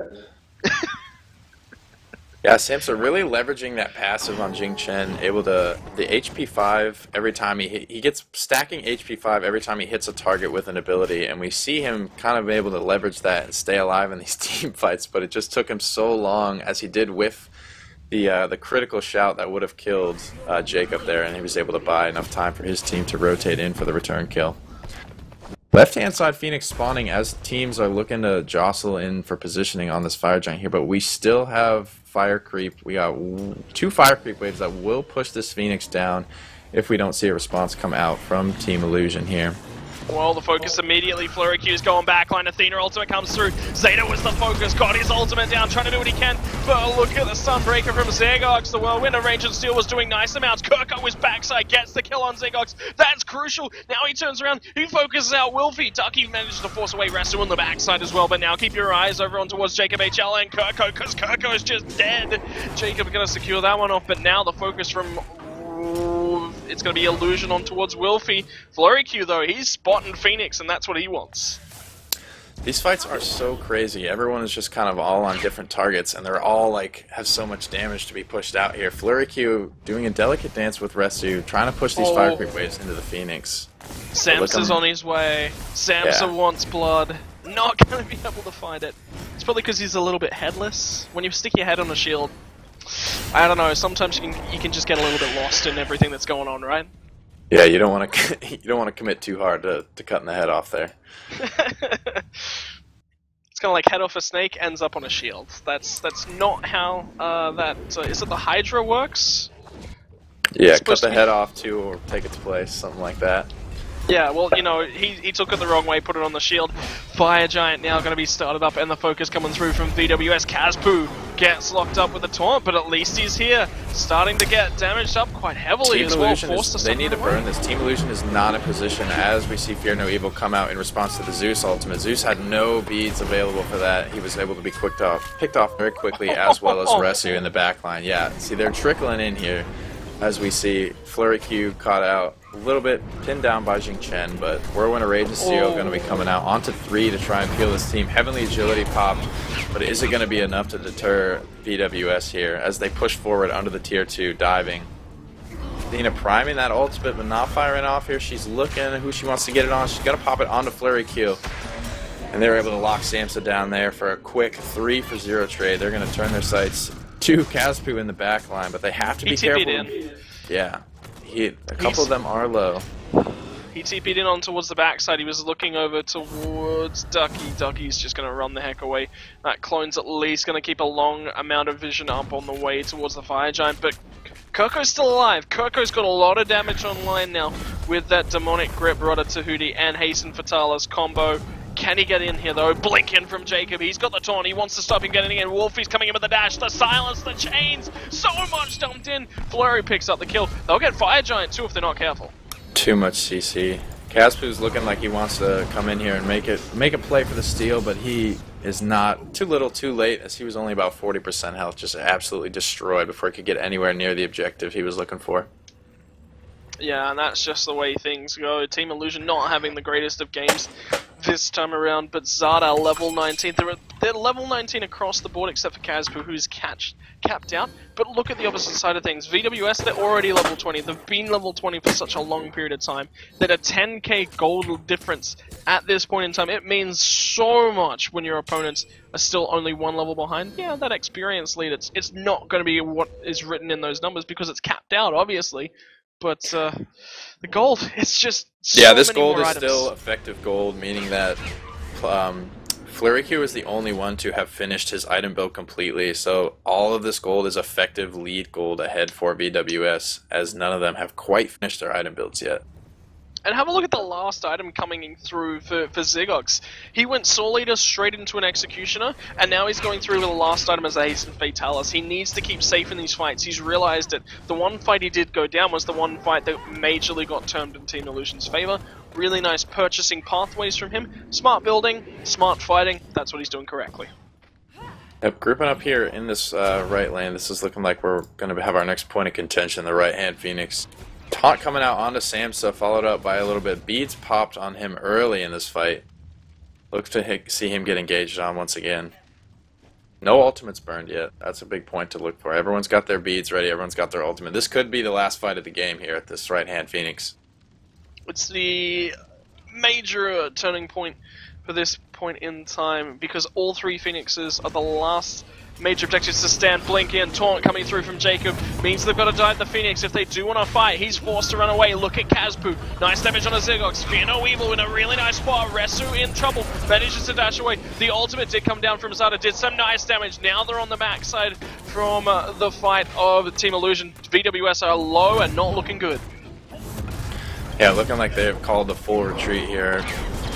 Yeah, Samsa really leveraging that passive on Jing Chen, able to the HP 5 every time he gets stacking HP 5 every time he hits a target with an ability, and we see him kind of able to leverage that and stay alive in these team fights. But it just took him so long, as he did with the critical shout that would have killed Jacob there, and he was able to buy enough time for his team to rotate in for the return kill. Left-hand side Phoenix spawning as teams are looking to jostle in for positioning on this fire giant here, but we still have fire creep. We got 2 fire creep waves that will push this Phoenix down if we don't see a response come out from Team Illusion here. Well, the focus immediately. Flurry Q's going backline. Athena ultimate comes through. Zeta was the focus. Got his ultimate down. Trying to do what he can. But look at the Sunbreaker from Zegox. The Whirlwind of Range and Steel was doing nice amounts. Kirko with backside. Gets the kill on Zegox. That's crucial. Now he turns around. He focuses out Wilfie. Ducky manages to force away Restu on the backside as well. But now keep your eyes over on towards Jacob HL and Kirko, because Kirko is just dead. Jacob going to secure that one off. But now the focus from... it's going to be Illusion on towards Wilfie. Flurry Q, though, he's spotting Phoenix, and that's what he wants. These fights are so crazy. Everyone is just kind of all on different targets, and they're all like have so much damage to be pushed out here. Flurry Q doing a delicate dance with Restu, trying to push these fire creep waves into the Phoenix. Samsa's on his way. Samsa wants blood. Not going to be able to find it. It's probably because he's a little bit headless. When you stick your head on a shield, I don't know. Sometimes you can just get a little bit lost in everything that's going on, right? Yeah, you don't want to commit too hard to cutting the head off there. It's kind of like head off a snake ends up on a shield. That's not how is it the Hydra works? Yeah, cut the head off too, or take its place, something like that. Yeah, well, you know, he took it the wrong way, put it on the shield. Fire Giant now going to be started up, and the focus coming through from VWS. Kazpoo gets locked up with a taunt, but at least he's here. Starting to get damaged up quite heavily Team as well. Illusion they need to burn this. Team Illusion is not in position as we see Fear No Evil come out in response to the Zeus ultimate. Zeus had no beads available for that. He was able to be picked off very quickly, as well as Resu in the backline. Yeah, see, they're trickling in here. As we see, Flurry Q caught out a little bit, pinned down by Jing Chen, but Whirlwind of Rage and Steel going to be coming out onto 3 to try and peel this team. Heavenly Agility popped, but is it going to be enough to deter VWS here as they push forward under the tier 2 diving? Athena priming that ultimate, but not firing off here. She's looking at who she wants to get it on. She's going to pop it onto Flurry Q. And they're able to lock Samsa down there for a quick 3-for-0 trade. They're going to turn their sights to Kazpoo in the back line, but they have to be careful. Yeah, a couple of them are low. He TP'd in on towards the backside. He was looking over towards Ducky. Ducky's just going to run the heck away. That clone's at least going to keep a long amount of vision up on the way towards the Fire Giant, but Kirko's still alive. Kirko's got a lot of damage online now with that Demonic Grip, Rodder Tahuti, and Hasten Fatalis combo. Can he get in here though? Blink in from Jacob. He's got the taunt. He wants to stop him getting in. Wolfie's coming in with the dash. The silence, the chains. So much dumped in. Flurry picks up the kill. They'll get Fire Giant too if they're not careful. Too much CC. Kazpoo's looking like he wants to come in here and make a play for the steal, but he is not. Too little, too late, as he was only about 40% health, just absolutely destroyed before he could get anywhere near the objective he was looking for. Yeah, and that's just the way things go. Team Illusion not having the greatest of games this time around, but Zada level 19. They're level 19 across the board except for Kazpoo, who's capped out. But look at the opposite side of things. VWS, they're already level 20. They've been level 20 for such a long period of time that a 10k gold difference at this point in time, it means so much when your opponents are still only one level behind. Yeah, that experience lead, it's not going to be what is written in those numbers because it's capped out, obviously. But the gold, it's just so yeah, this many gold more is items. still effective gold, meaning that Flurry Q is the only one to have finished his item build completely, so all of this gold is effective lead gold ahead for VWS, as none of them have quite finished their item builds yet. And have a look at the last item coming through for Zigox. He went Soul Eater straight into an Executioner, and now he's going through with the last item as a Hasten Fatalis. He needs to keep safe in these fights. He's realized that the one fight he did go down was the one fight that majorly got turned in Team Illusion's favor. Really nice purchasing pathways from him. Smart building, smart fighting. That's what he's doing correctly. Yep, grouping up here in this right lane, this is looking like we're going to have our next point of contention, the right-hand Phoenix. Taunt coming out onto Samsa, followed up by a little bit. Beads popped on him early in this fight. Look to see him get engaged on once again. No ultimates burned yet. That's a big point to look for. Everyone's got their beads ready. Everyone's got their ultimate. This could be the last fight of the game here at this right-hand Phoenix. It's the major turning point for this point in time, because all three Phoenixes are the last major objectives to stand. Blinky and Taunt coming through from Jacob means they've got to dive the Phoenix if they do want to fight. He's forced to run away. Look at Kazbu. Nice damage on a Zigox. Fear no evil in a really nice spot. Resu in trouble. Manages to dash away. The ultimate did come down from Zada. Did some nice damage. Now they're on the backside from the fight of Team Illusion. VWS are low and not looking good. Yeah, looking like they've called the full retreat here.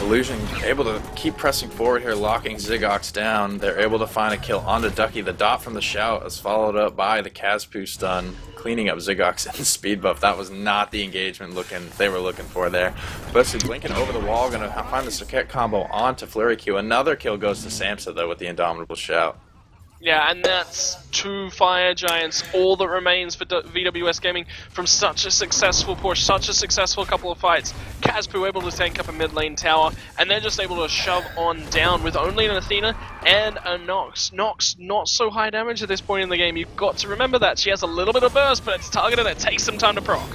Illusion able to keep pressing forward here, locking Zigox down. They're able to find a kill onto Ducky. The dot from the shout is followed up by the Kazpu stun, cleaning up Zigox and the speed buff. That was not the engagement they were looking for there. But blinking over the wall, gonna find the Circuit combo onto Flurry Q. Another kill goes to Samsa though with the Indomitable shout. Yeah, and that's two Fire Giants, all that remains for VWS Gaming from such a successful push, such a successful couple of fights. Kazpu able to tank up a mid lane tower, and they're just able to shove on down with only an Athena and a Nox. Nox, not so high damage at this point in the game. You've got to remember that. She has a little bit of burst, but it's targeted. It takes some time to proc.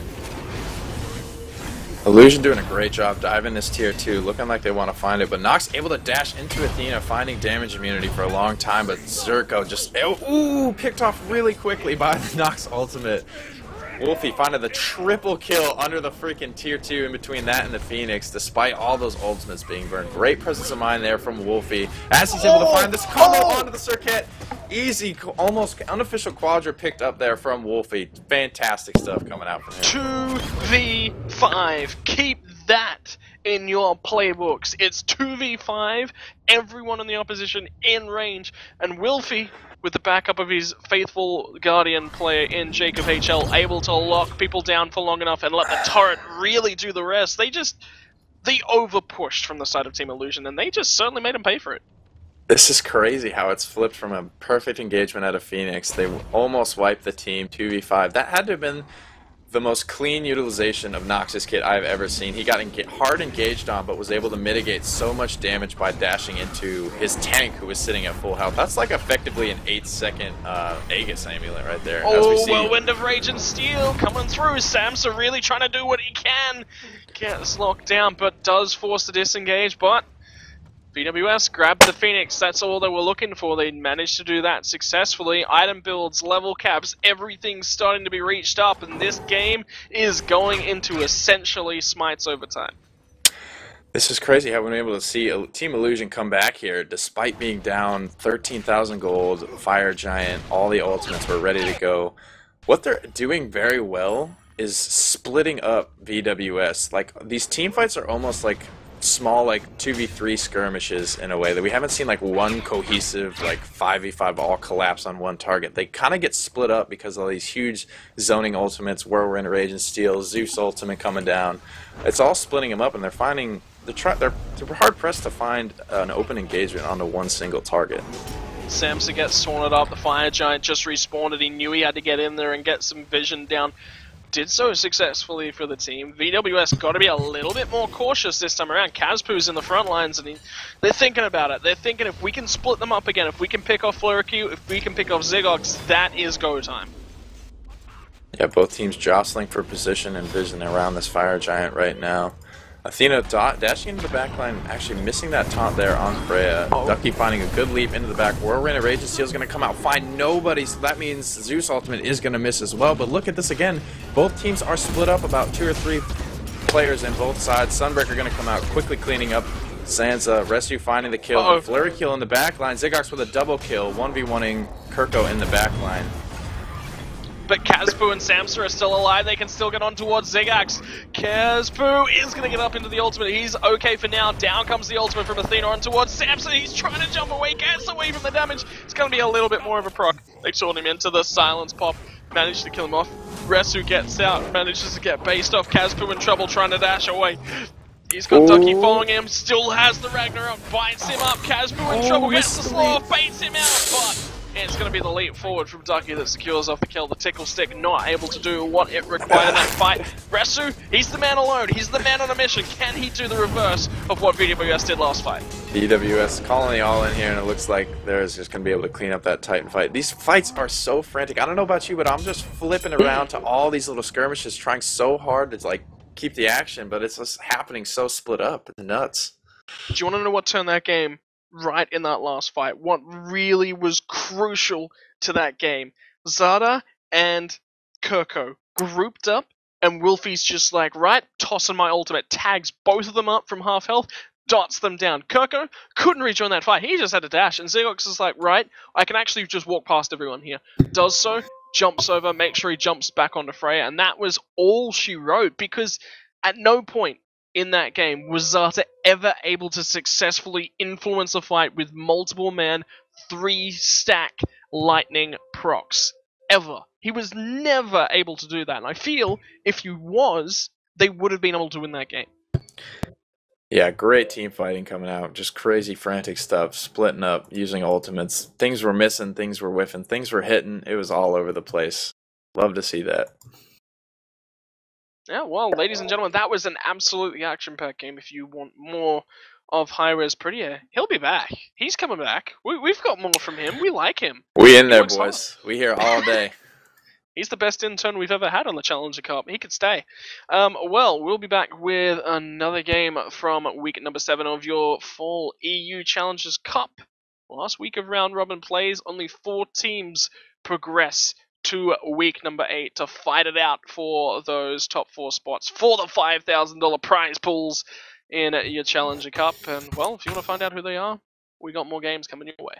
Illusion doing a great job diving this tier 2, looking like they want to find it, but Nox able to dash into Athena, finding damage immunity for a long time, but Zerko just, picked off really quickly by the Nox ultimate. Wolfie finding the triple kill under the freaking tier 2 in between that and the Phoenix, despite all those ultimates being burned. Great presence of mind there from Wolfie, as he's able to find this combo onto the Circuit. Easy, almost unofficial quadra picked up there from Wolfie. Fantastic stuff coming out from him. 2v5. Keep that in your playbooks. It's 2v5. Everyone in the opposition in range. And Wolfie, with the backup of his faithful Guardian player in Jacob HL, able to lock people down for long enough and let the turret really do the rest. They over-pushed from the side of Team Illusion, and they just certainly made him pay for it. This is crazy how it's flipped from a perfect engagement out of Phoenix. They almost wiped the team 2v5. That had to have been the most clean utilization of Nox's kit I've ever seen. He got hard engaged on, but was able to mitigate so much damage by dashing into his tank, who was sitting at full health. That's like effectively an 8-second Aegis amulet right there. Oh, Whirlwind of Rage and Steel coming through. Samsa really trying to do what he can. Gets locked down, but does force the disengage, but VWS grabbed the Phoenix. That's all they were looking for. They managed to do that successfully. Item builds, level caps, everything's starting to be reached up, and this game is going into essentially Smite's overtime. This is crazy how we've been able to see Team Illusion come back here despite being down 13,000 gold, Fire Giant, all the ultimates were ready to go. What they're doing very well is splitting up VWS. Like, these team fights are almost like small, like 2v3 skirmishes in a way that we haven't seen, like one cohesive like 5v5 all collapse on one target. They kind of get split up because of these huge zoning ultimates, Whirlwind, Rage and Steel, Zeus ultimate coming down. It's all splitting them up, and they're hard pressed to find an open engagement onto one single target. Samsa gets taunted up. The Fire Giant just respawned, and he knew he had to get in there and get some vision down. Did so successfully for the team. VWS got to be a little bit more cautious this time around. Kazpu's in the front lines, and they're thinking about it. They're thinking, if we can split them up again, if we can pick off Flurry Q, if we can pick off Zigox, that is go time. Yeah, both teams jostling for position and vision around this Fire Giant right now. Athena dashing into the backline, actually missing that taunt there on Freya. Ducky finding a good leap into the back. Whirlwind and Rage and Steel is going to come out, find nobody, so that means Zeus ultimate is going to miss as well. But look at this again. Both teams are split up, about 2 or 3 players in both sides. Sunbreaker going to come out, quickly cleaning up Sansa, Rescue finding the kill, Uh-oh. and Flurry kill in the backline. Ziggox with a double kill, 1v1ing Kirko in the backline. But Kazpu and Samsa are still alive. They can still get on towards Ziggox. Kazpu is going to get up into the ultimate. He's okay for now. Down comes the ultimate from Athena on towards Samsa. He's trying to jump away, gets away from the damage. It's going to be a little bit more of a proc. They short him into the silence pop. Managed to kill him off. Resu gets out. Manages to get based off. Kazpu in trouble trying to dash away. He's got Ducky following him. Still has the Ragnarok. Bites him up. Kazpu in trouble. Gets the slow off. Baits him out. But it's going to be the leap forward from Ducky that secures off the kill. The tickle stick not able to do what it required in that fight. Resu, he's the man alone. He's the man on a mission. Can he do the reverse of what VWS did last fight? VWS calling the all in here, and it looks like there's just going to be able to clean up that Titan fight. These fights are so frantic. I don't know about you, but I'm just flipping around to all these little skirmishes, trying so hard to like keep the action, but it's just happening so split up. It's nuts. Do you want to know what turned that game right in that last fight? What really was crucial to that game? Zada and Kirko grouped up, and Wilfie's just like, right, tossing my ultimate, tags both of them up from half health, dots them down. Kirko couldn't rejoin that fight. He just had to dash, and Ziggox is like, right, I can actually just walk past everyone here. Does so, jumps over, makes sure he jumps back onto Freya, and that was all she wrote, because at no point in that game was Zata ever able to successfully influence a fight with multiple man 3-stack lightning procs. Ever. He was never able to do that, and I feel if he was, they would have been able to win that game. Yeah, great team fighting coming out. Just crazy frantic stuff, splitting up, using ultimates. Things were missing, things were whiffing, things were hitting. It was all over the place. Love to see that. Yeah, well, ladies and gentlemen, that was an absolutely action-packed game. If you want more of hi-rez Prettier, he'll be back. He's coming back. We've got more from him. We like him. We in there, boys. We here all day. He's the best intern we've ever had on the Challenger Cup. He could stay. Well, we'll be back with another game from week number 7 of your Fall EU Challengers Cup. Last week of round robin plays, only 4 teams progress to week number 8 to fight it out for those top 4 spots for the $5,000 prize pools in your Challenger Cup. And, well, if you want to find out who they are, we got more games coming your way.